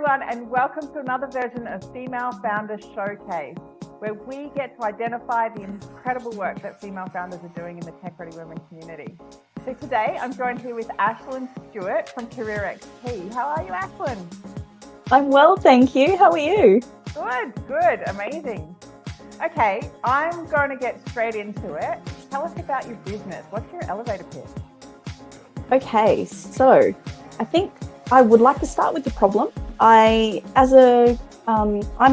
everyone, and welcome to another version of Female Founders Showcase, where we get to identify the incredible work that female founders are doing in the tech-ready women community. So today, I'm joined here with Ashlynn Stewart from Career XP. How are you, Ashlynn? I'm well, thank you. How are you? Good, amazing. Okay, I'm going to get straight into it. Tell us about your business. What's your elevator pitch? Okay, so I think I would like to start with the problem. I'm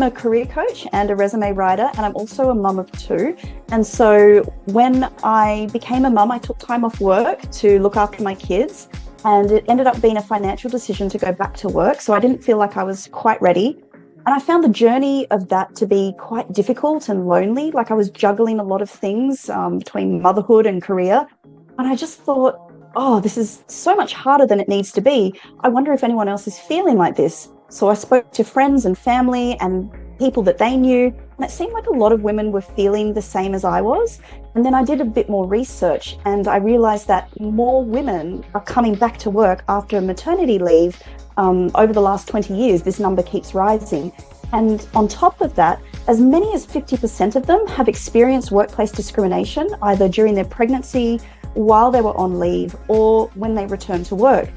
a career coach and a resume writer, and I'm also a mum of two. And so when I became a mum, I took time off work to look after my kids, and it ended up being a financial decision to go back to work. So I didn't feel like I was quite ready. And I found the journey of that to be quite difficult and lonely. Like I was juggling a lot of things between motherhood and career. And I just thought, oh, this is so much harder than it needs to be. I wonder if anyone else is feeling like this. So I spoke to friends and family and people that they knew, and it seemed like a lot of women were feeling the same as I was. And then I did a bit more research, and I realized that more women are coming back to work after maternity leave. Over the last 20 years, this number keeps rising. And on top of that, as many as 50% of them have experienced workplace discrimination, either during their pregnancy, while they were on leave, or when they return to work.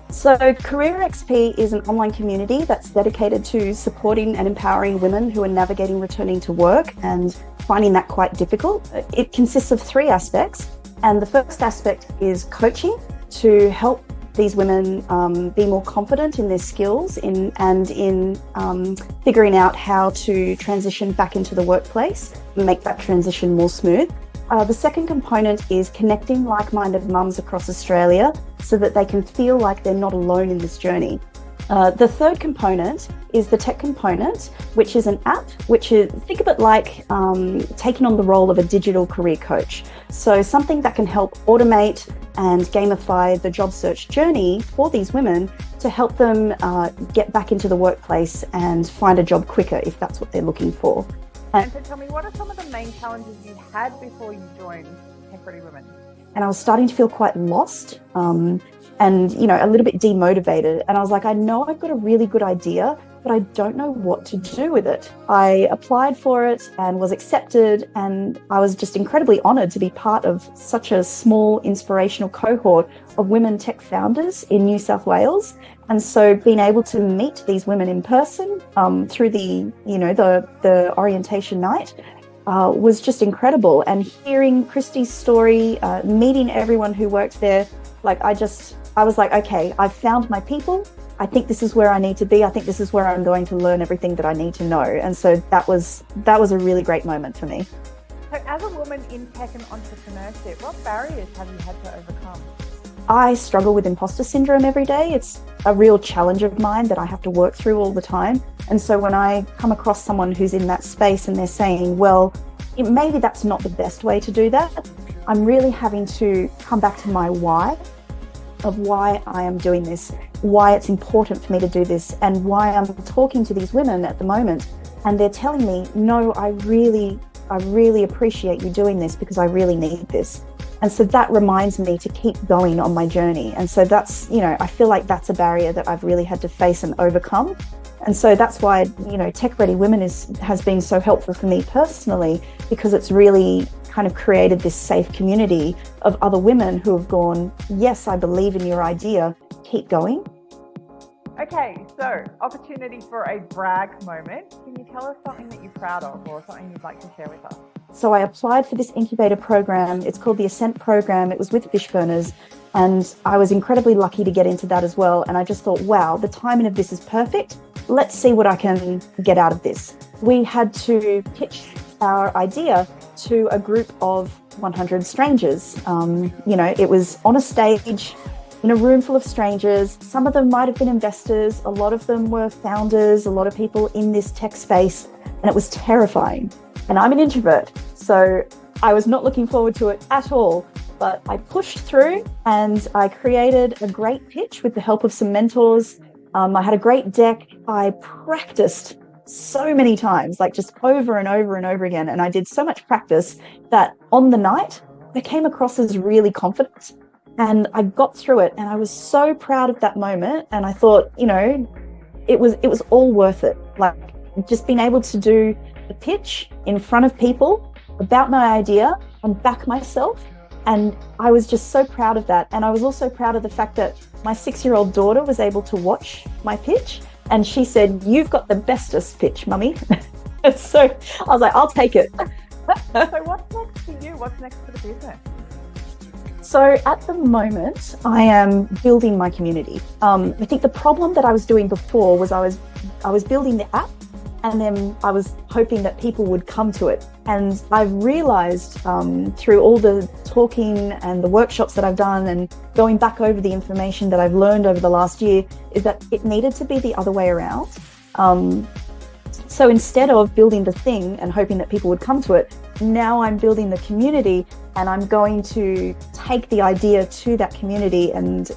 So Career XP is an online community that's dedicated to supporting and empowering women who are navigating returning to work and finding that quite difficult. It consists of three aspects. And the first aspect is coaching to help these women be more confident in their skills and in figuring out how to transition back into the workplace and make that transition more smooth. The second component is connecting like-minded mums across Australia so that they can feel like they're not alone in this journey. The third component is the tech component, which is an app, which is, think of it like taking on the role of a digital career coach. So something that can help automate and gamify the job search journey for these women to help them get back into the workplace and find a job quicker if that's what they're looking for. And so tell me, what are some of the main challenges you had before you joined Tech-Ready Women? And I was starting to feel quite lost and, a little bit demotivated. And I was like, I know I've got a really good idea, but I don't know what to do with it. I applied for it and was accepted. And I was just incredibly honored to be part of such a small inspirational cohort of women tech founders in New South Wales. And so being able to meet these women in person through the orientation night was just incredible. And hearing Christy's story, meeting everyone who worked there, I was like, okay, I've found my people. I think this is where I need to be. I think this is where I'm going to learn everything that I need to know. And so that was a really great moment for me. So as a woman in tech and entrepreneurship, what barriers have you had to overcome? I struggle with imposter syndrome every day. It's a real challenge of mine that I have to work through all the time. And so when I come across someone who's in that space and they're saying, well, maybe that's not the best way to do that, I'm really having to come back to my why of why I am doing this, why it's important for me to do this, and why I'm talking to these women at the moment. And they're telling me, no, I really appreciate you doing this because I really need this. And so that reminds me to keep going on my journey. And so that's, I feel like that's a barrier that I've really had to face and overcome. And so that's why, Tech-Ready Women has been so helpful for me personally, because it's really kind of created this safe community of other women who have gone, yes, I believe in your idea, keep going. Okay, so opportunity for a brag moment. Can you tell us something that you're proud of or something you'd like to share with us? So I applied for this incubator program. It's called the Ascent program. It was with Fishburners, and I was incredibly lucky to get into that as well. And I just thought, wow, the timing of this is perfect. Let's see what I can get out of this. We had to pitch our idea to a group of 100 strangers. It was on a stage in a room full of strangers. Some of them might have been investors. A lot of them were founders, a lot of people in this tech space, and it was terrifying. And I'm an introvert, so I was not looking forward to it at all. But I pushed through and I created a great pitch with the help of some mentors. I had a great deck. I practiced so many times, like just over and over and over again. And I did so much practice that on the night, I came across as really confident and I got through it. And I was so proud of that moment. And I thought, was all worth it. Like, just being able to do the pitch in front of people about my idea and back myself. And I was just so proud of that. And I was also proud of the fact that my 6-year-old daughter was able to watch my pitch. And she said, "You've got the bestest pitch, Mummy." So I was like, I'll take it. So what's next for you? What's next for the business? So at the moment, I am building my community. I think the problem that I was doing before was I was building the app, and then I was hoping that people would come to it. And I've realized through all the talking and the workshops that I've done and going back over the information that I've learned over the last year is that it needed to be the other way around. So instead of building the thing and hoping that people would come to it, now I'm building the community, and I'm going to take the idea to that community and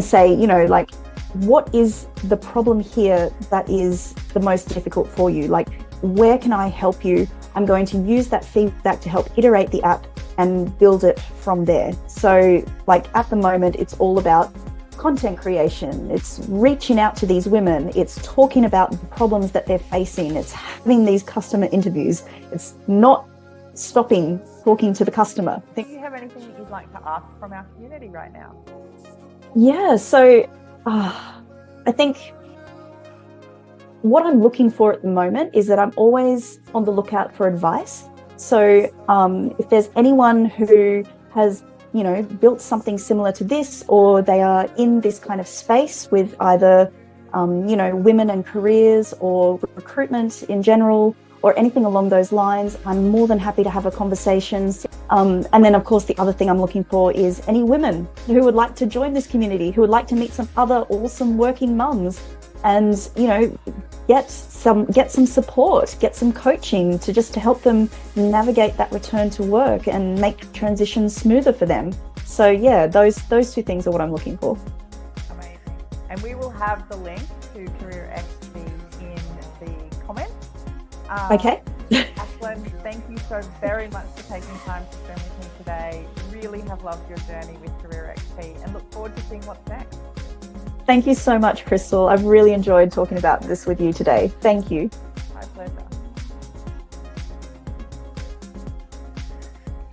say, you know, like, what is the problem here that is the most difficult for you? Like, where can I help you? I'm going to use that feedback to help iterate the app and build it from there. So like at the moment, it's all about content creation. It's reaching out to these women. It's talking about the problems that they're facing. It's having these customer interviews. It's not stopping talking to the customer. Do you have anything that you'd like to ask from our community right now? Yeah, so I think what I'm looking for at the moment is that I'm always on the lookout for advice. So if there's anyone who has, you know, built something similar to this, or they are in this kind of space with either, you know, women and careers or recruitment in general, or anything along those lines, I'm more than happy to have a conversation. And then, of course, the other thing I'm looking for is any women who would like to join this community, who would like to meet some other awesome working mums and, you know, get some support, get some coaching to help them navigate that return to work and make transitions smoother for them. So yeah, those two things are what I'm looking for. Amazing. And we will have the link to Career XP in the comments. Okay. Ashlynn, thank you so very much for taking time to spend with me today. Really have loved your journey with Career XP and look forward to seeing what's next. Thank you so much, Crystal. I've really enjoyed talking about this with you today. Thank you.